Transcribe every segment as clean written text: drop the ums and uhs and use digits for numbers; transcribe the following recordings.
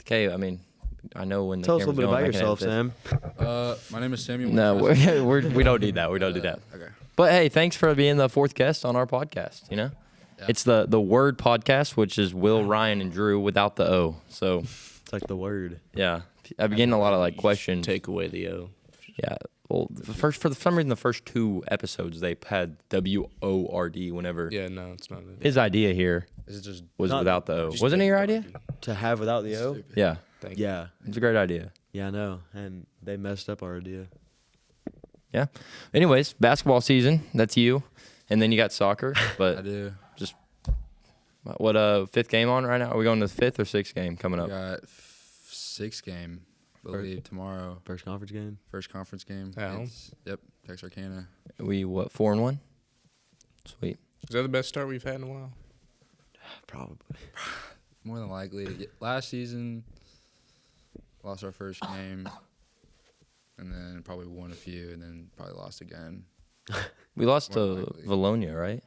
Okay, I mean, I know when the Tell us a camera's little bit going, about I can edit yourself, this. Sam. My name is Samuel. No, we don't need that. We don't do that. Okay. But hey, thanks for being the fourth guest on our podcast. You know, Yeah. it's the WRD podcast, which is Will, Ryan, and Drew without the O. So It's like the word. yeah, I've been getting a lot of like questions. Take away the O. Yeah. Well, for some reason, the first two episodes they had WORD. Whenever Yeah, no, it's not it. his idea here Is it just was Not- without the O. Just Wasn't it your WRD. idea? To have without the O? stupid? Yeah, Thank you. Yeah. it's a great idea. Yeah, I know. And they messed up our idea. Yeah. Anyways, basketball season. That's you, and then you got soccer. I But do. what fifth game on right now? Are we going to the fifth or sixth game coming We up? got sixth game, I believe, tomorrow. First conference game? First conference game. At home? Yep, Texarkana. We what 4-1? Sweet. Is that the best start we've had in a while? Probably. More than likely. Last season, lost our first game, and then probably won a few, and then probably lost again. We lost More than to likely. Valonia, right?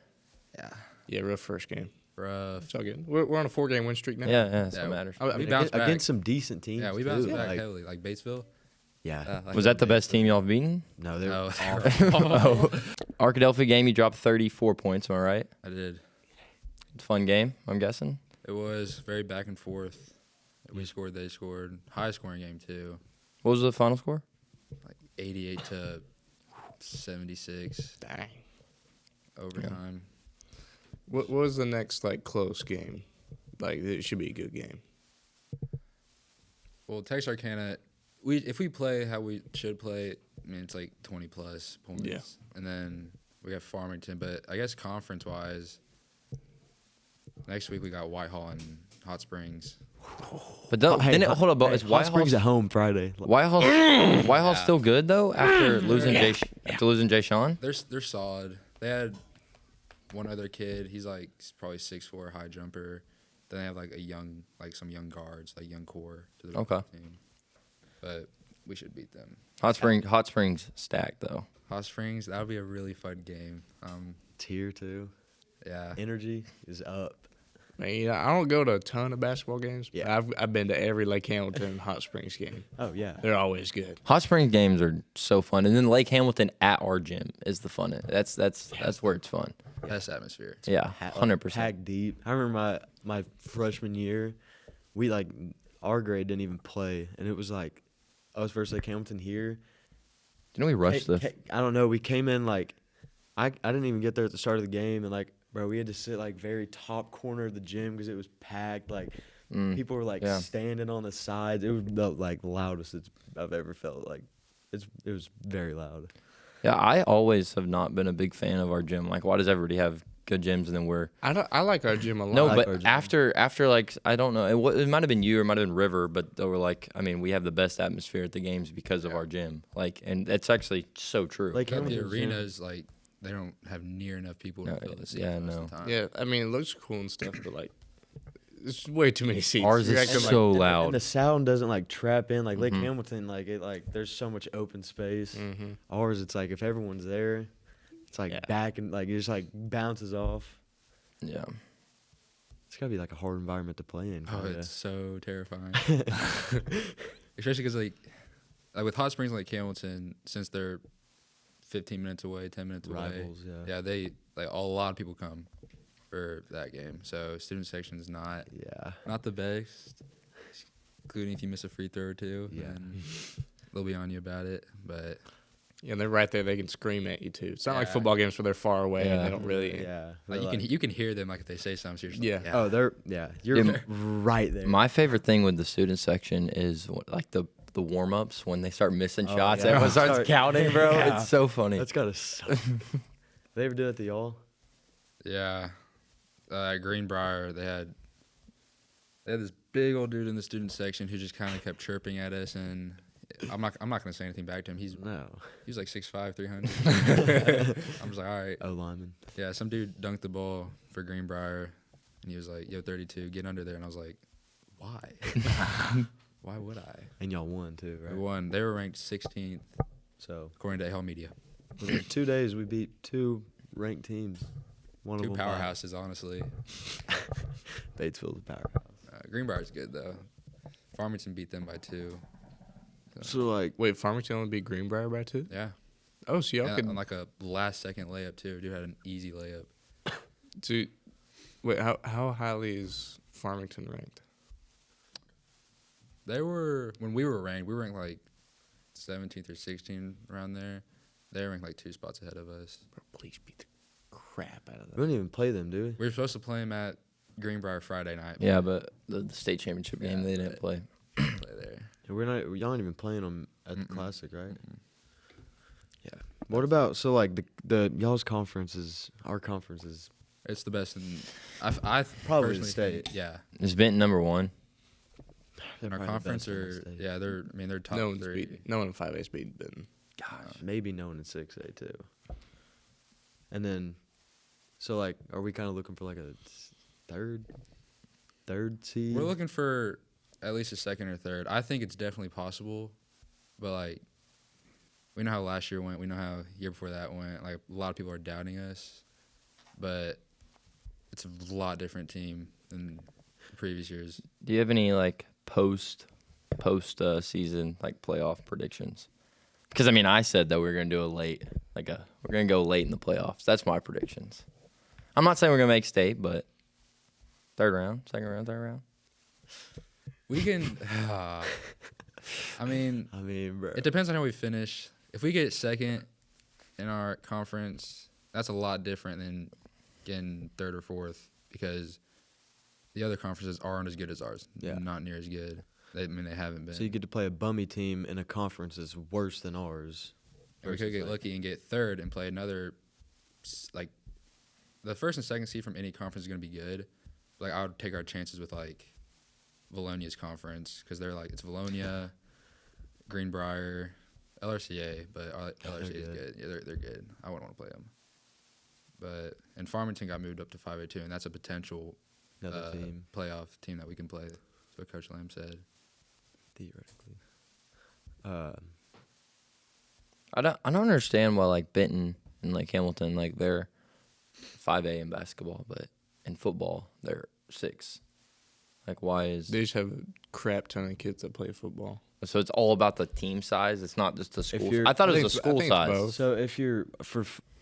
Yeah. Yeah, rough first game. Rough. It's all good. We're on a 4-game win streak now. Yeah, that's Yeah, what matters. I We mean, bounced back. Against some decent teams. Yeah, we bounced too. back Like, heavily. Like Batesville. yeah. Like Was that the best team y'all have beaten? No, they're No. Oh. Arkadelphia game, you dropped 34 points. Am I right? I did. It's a fun game, I'm guessing. It was very back and forth. We scored, they scored. High scoring game too. What was the final score? Like 88 to 76 Dang. overtime. What was the next, like, close game? Like, it should be a good game. Well, Texarkana, if we play how we should play, I mean, it's like 20 plus points. Yeah. And then we got Farmington, but I guess conference wise, next week we got Whitehall and Hot Springs. But hold up, but is Hot Springs Whitehall at home Friday. Whitehall's still good though after losing Jay Sean? They're solid. They had one other kid. He's probably 6'4", high jumper. Then they have some young guards, like young core to the Okay. team. But we should beat them. Hot Springs stacked though. Hot Springs, that would be a really fun game. Tier 2. Yeah. Energy is up. Man, I don't go to a ton of basketball games. But Yeah. I've been to every Lake Hamilton Hot Springs game. Oh, yeah. They're always good. Hot Springs games are so fun, and then Lake Hamilton at our gym is the fun. That's where it's fun. Best atmosphere. Yeah, 100%. Packed deep. I remember my freshman year, our grade didn't even play. And it was like, us versus Lake Hamilton here. Didn't we rush I don't know. We came in I didn't even get there at the start of the game, and bro, we had to sit very top corner of the gym because it was packed. People were yeah. standing on the sides. It was the loudest I've ever felt. It was very loud. Yeah, I always have not been a big fan of our gym. Like, why does everybody have good gyms and then we're I like our gym a lot. no? like our But gym. after I don't know. It might have been you or it might have been River, but they were like, I mean, we have the best atmosphere at the games because of our gym. And it's actually so true. Lake But the Hamilton's gym. arenas, they don't have near enough people to No, fill the seats yeah, most no. of the time. Yeah, I mean, it looks cool and stuff, but, it's way too many seats. Ours You're is acting so And loud. the sound doesn't trap in Lake Mhm. Hamilton. There's so much open space. Mm-hmm. Ours, it's if everyone's there, it's Yeah. back and it just bounces off. Yeah. It's gotta be a hard environment to play in. Oh, kinda. it's so terrifying. Especially because with Hot Springs and Lake Hamilton, since they're 15 minutes away, 10 minutes away. Rivals, yeah. Yeah, they a lot of people come for that game. So student section is not the best, including if you miss a free throw or two. Yeah. Then they'll be on you about it. But Yeah, they're right there. They can scream at you, too. It's not like Yeah. football games where they're far away and Yeah. they don't really... Yeah. you can hear them if they say something. So you're just Yeah. Oh, you're Yeah. right there. My favorite thing with the student section is the warm ups when they start missing Oh, shots. yeah. Everyone starts Start- counting, bro. Yeah. It's so funny. That's gotta suck. They ever do that to y'all? Yeah. At Greenbrier, they had this big old dude in the student section who just kind of kept chirping at us, and I'm not gonna say anything back to him. He No. was like 6'5", 300. I'm just like, all right. Oh, lineman. Yeah, some dude dunked the ball for Greenbrier, and he was like, "Yo, 32, get under there." And I was like, "Why? Why would I?" And y'all won too, We right? won. They were ranked 16th So according to AHL Media. within 2 days, we beat 2 ranked teams. One Two of them powerhouses, honestly. Batesville's a powerhouse. Greenbrier's good though. Farmington beat them by 2. So like, Wait, Farmington only beat Greenbrier by 2? Yeah. Oh, so y'all And could. on like a last-second layup, too. Dude had an easy layup. Wait, how highly is Farmington ranked? They were, when we were ranked like 17th or 16th around there. They were ranked like 2 spots ahead of us. Bro, please beat the crap out of we them. don't even play them, do we? We were supposed to play them at Greenbrier Friday night. Yeah, but the state championship game they didn't play. Play there. We're not. Y'all aren't even playing them at the Classic, right? Mm-mm. Yeah. What about the y'all's conferences? Our conferences. It's the best in. I Probably the personally state. think- yeah. Is Benton number 1? They're Our probably the conference best in the are state. yeah they're top No one's 3. beat. No one in 5A's beaten Benton. Gosh, maybe no one in 6A too. And then, so like, are we kind of looking for like a third seed? We're looking for at least a 2nd or 3rd. I think it's definitely possible, but like we know how last year went. We know how year before that went. Like a lot of people are doubting us, but it's a lot different team than the previous years. Do you have any like post season like playoff predictions? Because I mean, I said that we were gonna do we're gonna go late in the playoffs. That's my predictions. I'm not saying we're gonna make state, but 3rd round, 2nd round, 3rd round. We can. I mean, bro. it depends on how we finish. If we get 2nd in our conference, that's a lot different than getting 3rd or 4th because the other conferences aren't as good as ours. Yeah. Not near as good. They haven't been. So you get to play a bummy team in a conference that's worse than ours. And we could get versus, lucky and get 3rd and play another, like, the 1st and 2nd seed from any conference is going to be good. Like, I would take our chances with, like, Valonia's conference because they're, like, it's Valonia, Greenbrier, LRCA, but LRCA is good. Yeah, they're good. I wouldn't want to play them. And Farmington got moved up to 5A too, and that's a potential Another team, playoff team that we can play. That's what Coach Lamb said. theoretically. I don't understand why like Benton and like Hamilton like they're 5A in basketball, but in football they're 6. Like why is They just have a crap ton of kids that play football. so it's all about the team size? It's not just the school. you're- I thought I it was think the it's- I school think it's size. both. So if you're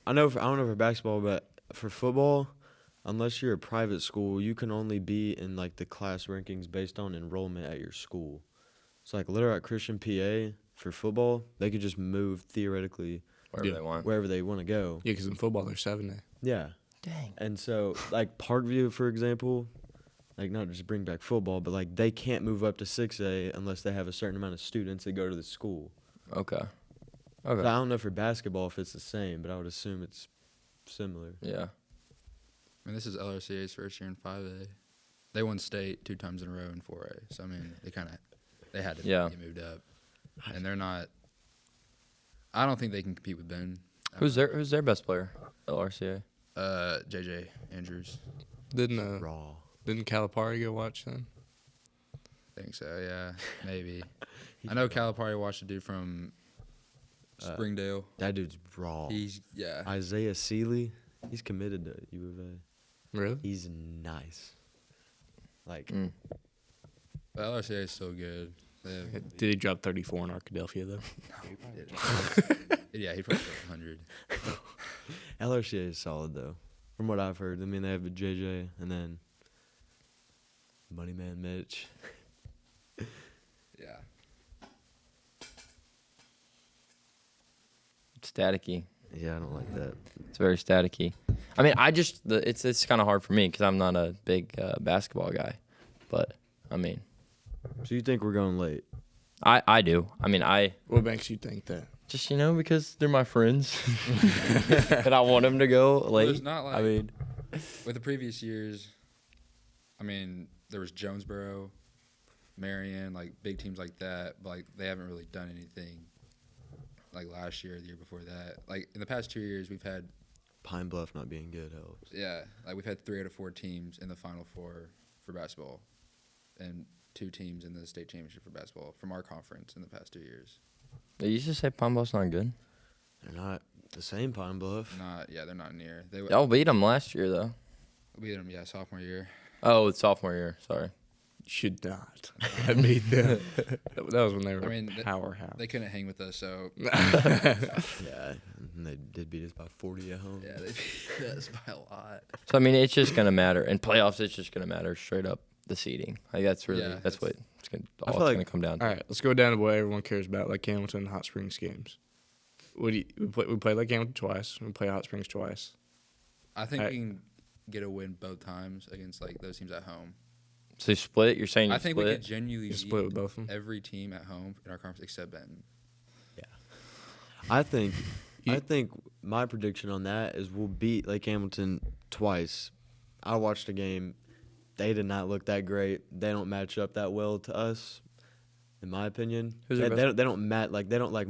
I don't know for basketball, but for football, unless you're a private school, you can only be in like the class rankings based on enrollment at your school. So like Little Rock Christian PA for football, they could just move theoretically Wherever Yeah. they want. wherever they want to go. Yeah, because in football they're 7A. Yeah. Dang. And so like Parkview, for example, like not just bring back football, but like they can't move up to 6A unless they have a certain amount of students that go to the school. Okay. So Okay. I don't know for basketball if it's the same, but I would assume it's similar. Yeah. I mean, this is LRCA's first year in 5A. They won state 2 times in a row in 4A. So I mean, they had to Yeah. get moved up, and they're not. I don't think they can compete with Ben. Who's their best player? LRCA. JJ Andrews. Didn't Raw. Calipari go watch them? Think so, yeah, maybe. I know Calipari watched a dude from Springdale. That dude's raw. Yeah. Isaiah Seeley, he's committed to U of A. Really? He's nice. Like, But LRCA is so good. Did he drop 34 in Arkadelphia though? Yeah, he probably got 100. LRCA is solid, though, from what I've heard. I mean, they have a JJ and then Moneyman Mitch. Yeah. Staticky. Yeah, I don't like that. It's very staticky. I mean, it's kind of hard for me because I'm not a big basketball guy, but I mean, So you think we're going late? I do. I mean, What makes you think that? just because they're my friends, and I want them to go late. Well, it's not like I mean, with the previous years. I mean, there was Jonesboro, Marion, like big teams like that, but like they haven't really done anything. Like last year, or the year before that, like in the past 2 years, we've had Pine Bluff not being good helps. like we've had 3 out of 4 teams in the Final Four for basketball, and 2 teams in the state championship for basketball from our conference in the past 2 years. they used to say Pine Bluff's not good. They're not the same Pine Bluff. They're not near. They Y'all beat them last year though. beat them, sophomore year. Oh, it's sophomore year. Sorry. should not have beat them. That was when they were I mean, a powerhouse. They couldn't hang with us, so Yeah, and they did beat us by 40 at home. yeah, they beat us by a lot. So I mean, it's just gonna matter in playoffs. It's just gonna matter straight up the seeding. Like that's really Yeah, that's what it's gonna I all feel it's like- gonna come down to. All right, let's go down to what everyone cares about, like Hamilton and Hot Springs games. We played like Hamilton twice. We play Hot Springs twice. I think All right. we can get a win both times against like those teams at home. So you split. You're saying you I think we split. could genuinely You split with beat both of them. every team at home in our conference except Benton. I think my prediction on that is we'll beat Lake Hamilton twice. I watched a game. They did not look that great. They don't match up that well to us, in my opinion. Who's They, their they don't. They don't match like they don't like.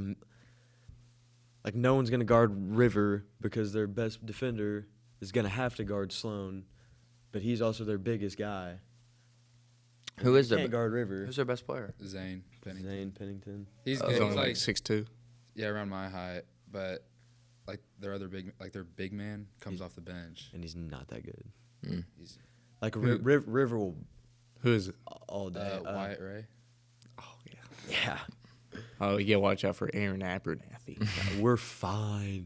Like no one's gonna guard River because their best defender is gonna have to guard Sloan, but he's also their biggest guy. Who is They their can't guard River? Who's their best player? Zane Pennington. Zane Pennington. He's Oh, good. He's He's only like like 6'2". yeah, around my height, but like their big man comes off the bench. And he's not that good. Mm. He's Like Who- River will Who is it? all day. Wyatt Ray. Oh yeah. Yeah, Oh, you gotta watch out for Aaron Abernathy. we're fine.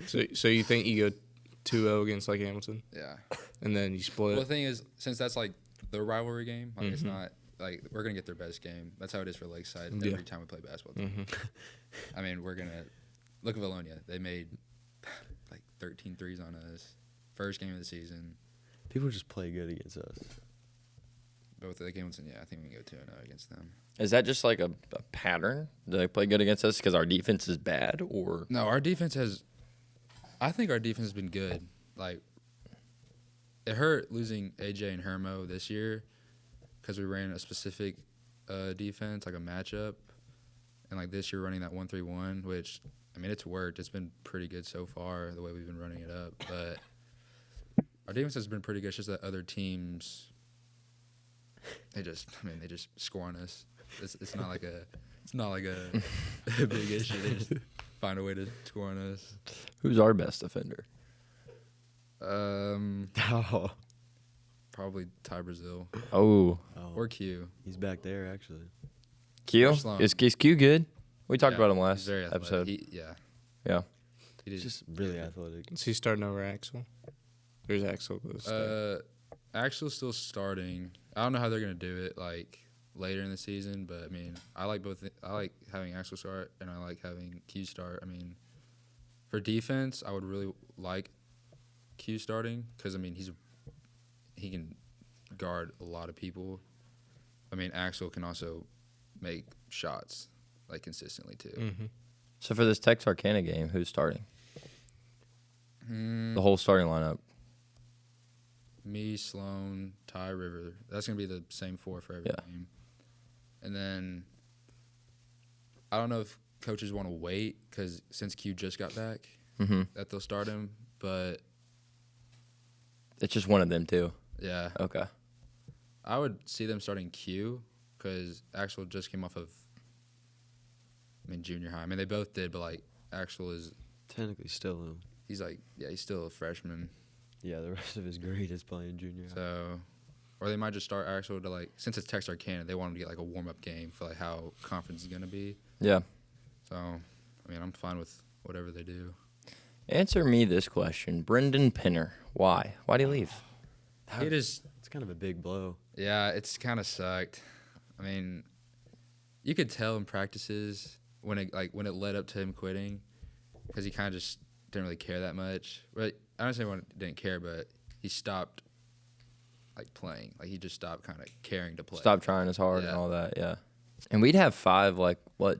so you think you go 2-0 against like Hamilton, Yeah. and then you split? Well, the thing is, since that's like their rivalry game, like it's Mhm. not like we're gonna get their best game. That's how it is for Lakeside. Yeah. Every time we play basketball, hmm I mean, we're gonna look at Valonia. They made like 13 threes on us. First game of the season. People just play good against us. But with the Hamilton, yeah, I think we can go 2-0 against them. Is that just like a pattern? Do they play good against us because our defense is bad, or No, our defense has. I think our defense has been good. Like, it hurt losing AJ and Hermo this year because we ran a specific defense, like a matchup, and like this year running that 1-3-1, which I mean it's worked. It's been pretty good so far the way we've been running it up, but our defense has been pretty good. It's just that other teams, they just score on us. It's not like a big issue. They just find a way to score on us. who's our best defender? Oh, Probably Ty Brazil Oh, or Q. he's back there actually. Q. Or Sloan. Is Q good? We talked Yeah, about him he's last very athletic. episode. Yeah. Yeah. He He's did. just really athletic. Is he starting over Axel? There's Axel. Axel's still starting. I don't know how they're gonna do it like later in the season, but I mean, I like both. I like having Axel start, and I like having Q start. I mean, for defense, I would really like Q starting because I mean he can guard a lot of people. I mean, Axel can also make shots like consistently too. Mm-hmm. So for this Texarkana game, who's starting? Mm, The whole starting lineup. Me, Sloan, Ty, River. That's gonna be the same four for every Yeah. game. And then I don't know if coaches want to wait because since Q just got back, Mm-hmm. that they'll start him. But It's just one of them too. yeah, Okay. I would see them starting Q because Axel just came off of, junior high. I mean, they both did, but like Axel is, Technically still. he's still a freshman. Yeah, the rest of his grade is playing junior. So, or they might just start Axel to like, since it's Texarkana, they want him to get like a warm up game for like how conference is gonna be. Yeah. So, I mean, I'm fine with whatever they do. Answer me this question. Brendan Pinner. Why? Why'd he leave? He just, It's kind of a big blow. yeah, it's kind of sucked. I mean, you could tell in practices when it led up to him quitting, because he kind of just didn't really care that much. But I don't say he didn't care, but he stopped like playing. Like he just stopped kind of caring to play. Stop trying as hard and Yeah. all that. Yeah. And we'd have 5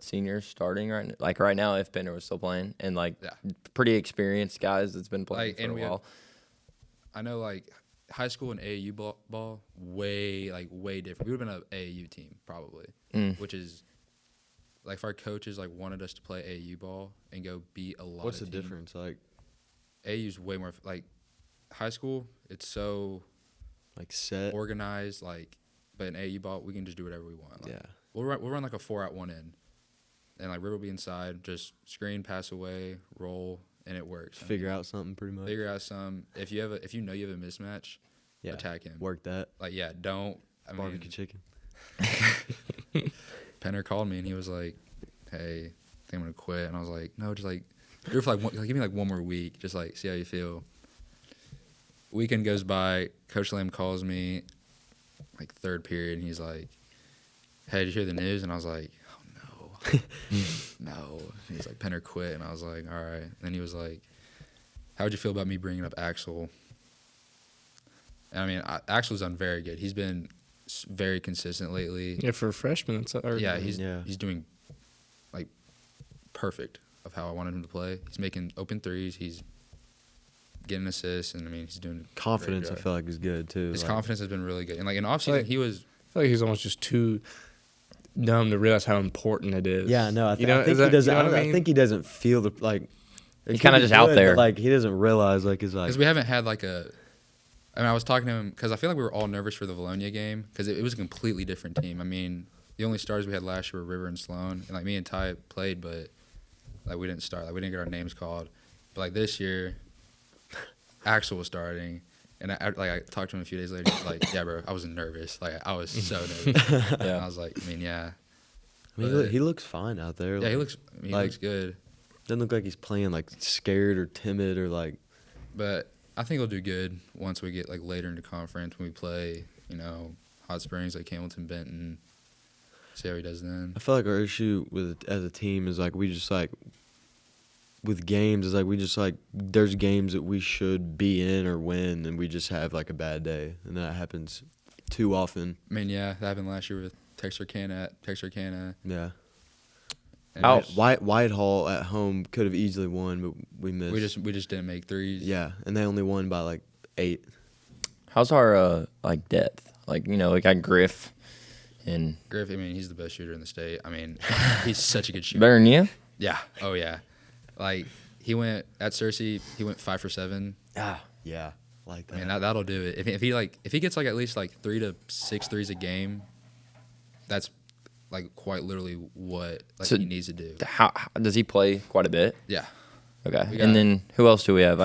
seniors starting right now. Like right now if Pinner was still playing, and like Yeah. pretty experienced guys that's been playing Like, for and a we had- while. I know like high school and AAU ball way different. We would have been an AAU team probably, Mm. which is like if our coaches like wanted us to play AAU ball and go beat a lot. What's the of teams. difference? Like AAU's way more like high school. It's so set. organized, like, but in AAU ball we can just do whatever we want. Like, Yeah. we'll run like a 4-out-1 in, and like River will be inside, just screen, pass away, roll, and it works. Figure out something pretty much. Figure out some. If you know you have a mismatch, attack him. Work that. Like, yeah, don't. I mean, Barbecue chicken. Penner called me and he was like, "Hey, I think I'm gonna quit." And I was like, "No, just like, do it for like, give me like one more week, just like see how you feel." Weekend goes by. Coach Lamb calls me, like third period, and he's like, "Hey, did you hear the news?" And I was like, "Oh no, no." And he's like, "Penner quit," and I was like, "All right." And then he was like, "How'd you feel about me bringing up Axel?" And I mean, Axel's done very good. He's been very consistent lately. Yeah, for a freshman, that's He's doing like perfect of how I wanted him to play. He's making open threes. He's getting assists, and I mean, he's doing Confidence, I great job. feel like, is good, too. His like, confidence has been really good. And like in offseason, Like- he was I feel like he's almost just too dumb to realize how important it is. Yeah, no, I You know, think is he that- doesn't. you know what I mean? think he doesn't feel the like. He's kinda just out there. Like he doesn't realize like he's like. because we haven't had like a. I mean, I was talking to him because I feel like we were all nervous for the Valonia game because it was a completely different team. I mean, the only stars we had last year were River and Sloan, and like me and Ty played, but like we didn't start. Like we didn't get our names called. But like this year, Axel was starting, and I talked to him a few days later. He was like, "Yeah, bro, I was nervous. Like I was so nervous." And I was like, "I mean, yeah." I mean, he looks fine out there. Yeah, like, he looks. I mean, he like- looks good, Doesn't look like he's playing like scared or timid or like. but I think he'll do good once we get like later into conference when we play. You know, Hot Springs like Hamilton, Benton. See how he does then. I feel like our issue with as a team is like we just like. With games, is like we just like there's games that we should be in or win, and we just have like a bad day, and that happens too often. I mean, yeah, that happened last year with Texarkana. Yeah. And How- Whitehall at home could have easily won, but we missed. we just didn't make threes. Yeah, and they only won by like 8. How's our like depth? Like, you know, we got Griff and Griff, I mean, he's the best shooter in the state. I mean, he's such a good shooter. better than you. Yeah. Oh yeah. Like he went at Cersei, he went 5 for 7. Yeah, like that. I mean, that'll do it. If he gets like at least like 3 to 6 threes a game, that's like quite literally what like So- he needs to do. How does he play quite a bit? Yeah. Okay. We got- And then who else do we have?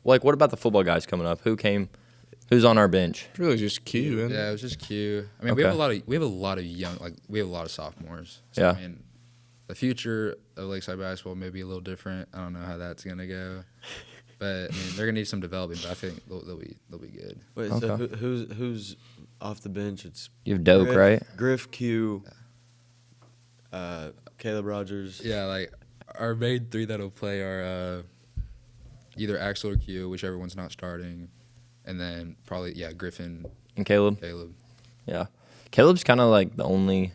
Like, what about the football guys coming up? Who's on our bench? It's really just Q. And Yeah, it was just Q. I mean, we have Okay. a lot of young, like we have a lot of sophomores. So, Yeah. I mean, the future of Lakeside basketball may be a little different. I don't know how that's gonna go, but I mean, they're gonna need some development. But I think they'll be good. Wait, so Okay. who's off the bench? It's You have Doak, right? Griff, Q, Caleb Rogers. Yeah, like our main 3 that'll play are either Axel or Q, whichever one's not starting, and then probably Griffin, And Caleb. Caleb. Yeah. Caleb's kind of like the only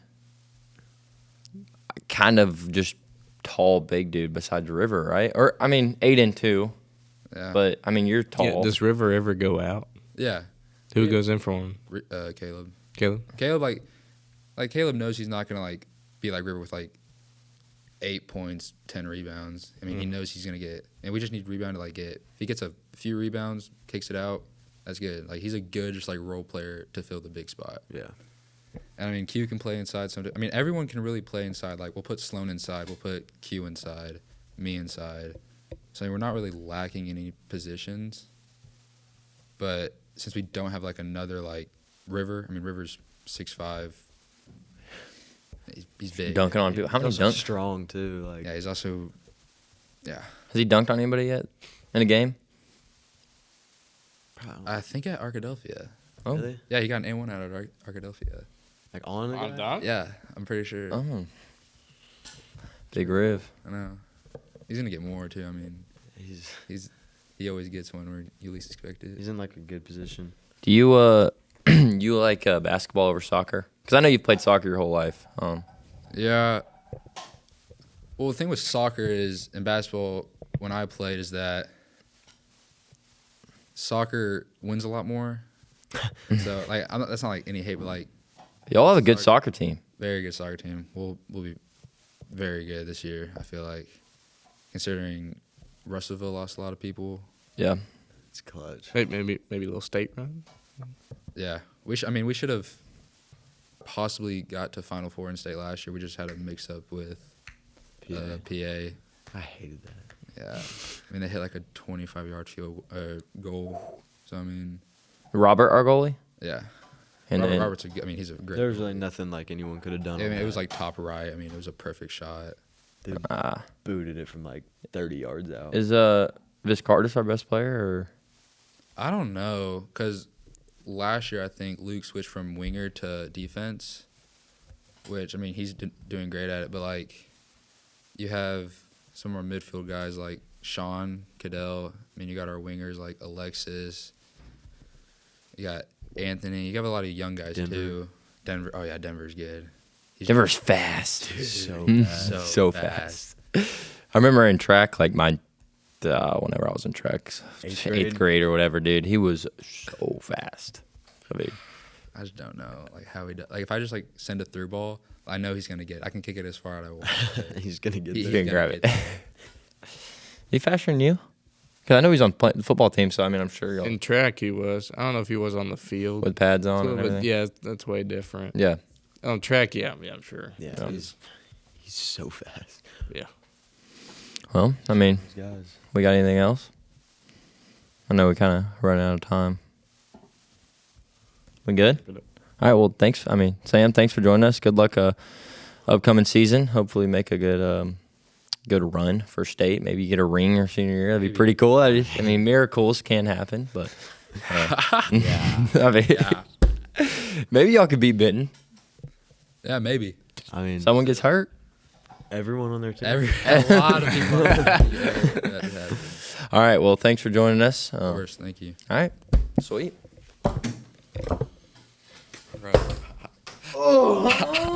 kind of just tall, big dude besides River, right? Or, I mean, 8'2", Yeah, but, I mean, you're tall. Yeah, does River ever go out? yeah, Who Yeah. goes in for him? Caleb. Caleb? Like Caleb knows he's not gonna like be like River with like 8 points, 10 rebounds. I mean, he knows he's gonna get, and we just need rebound to like get. If he gets a few rebounds, kicks it out, that's good. Like he's a good just like role player to fill the big spot. Yeah. And I mean, Q can play inside. I mean, everyone can really play inside. Like we'll put Sloan inside, we'll put Q inside, me inside. So we're not really lacking any positions. But since we don't have like another like River, I mean River's 6'5". He's big. Dunking on people. How many He's also dunks? strong too. Like Yeah, he's also. Yeah, Has he dunked on anybody yet in a game? I think at Arkadelphia. Oh. really? Yeah, he got an A1 out of Arkadelphia. Like on the guy? dunk? Yeah, I'm pretty sure. Oh. Big Riv. I know. He's gonna get more too. I mean, He's he always gets one where you least expect it. he's in like a good position. Do you you like basketball over soccer? Because I know you've played soccer your whole life. Yeah. Well, the thing with soccer is, and basketball, when I played, is that soccer wins a lot more. So, like, that's not like any hate, but like, Y'all have a good soccer team. very good soccer team. We'll be very good this year. I feel like, considering Russellville lost a lot of people. Yeah. It's clutch. Maybe a little state run. Yeah, we should have possibly got to Final Four in state last year. We just had a mix up with PA. PA. I hated that. Yeah, I mean they hit like a 25-yard field goal. So I mean, Robert, our goalie. Yeah. And then Robert's he's a great. There's really nothing like anyone could have done. I on mean, it was that. like top right. I mean, it was a perfect shot. They booted it from like 30 yards out. is Viscardis our best player or? I don't know, cause last year I think Luke switched from winger to defense, which I mean he's doing great at it. But like, you have some more midfield guys like Sean Cadell. I mean, you got our wingers like Alexis. You got Anthony. You have a lot of young guys Denver. too. Denver. Oh yeah, Denver's good. Denver's fast. So Mm, fast. so fast. I remember in track, like whenever I was in track, Eighth eighth grade. grade or whatever, dude, he was so fast. I mean, I just don't know like how he does. Like if I just like send a through ball, I know he's gonna get it. I can kick it as far as I want. He's gonna get He- there. you he's can gonna grab it. get He faster than you? Because I know he's on the football team, so I mean, I'm sure you'll In track, he was. I don't know if he was on the field. with pads on and But everything. yeah, that's way different. Yeah. On track, yeah, I'm sure. Yeah, Yeah. he's so fast. Yeah. Well, I mean, These guys. we got anything else? I know we kind of run out of time. We good? Good. All right. Well, thanks. I mean, Sam, thanks for joining us. Good luck upcoming season. Hopefully, make a good run for state. Maybe you get a ring your senior year. That'd be pretty cool. I mean, miracles can happen, but Yeah. I mean, Yeah. maybe y'all could beat Benton. Yeah, maybe. I mean, Someone gets hurt. everyone on their team. A lot of people. That happens. All right. Well, thanks for joining us. Of course, thank you. All right. Sweet. Right.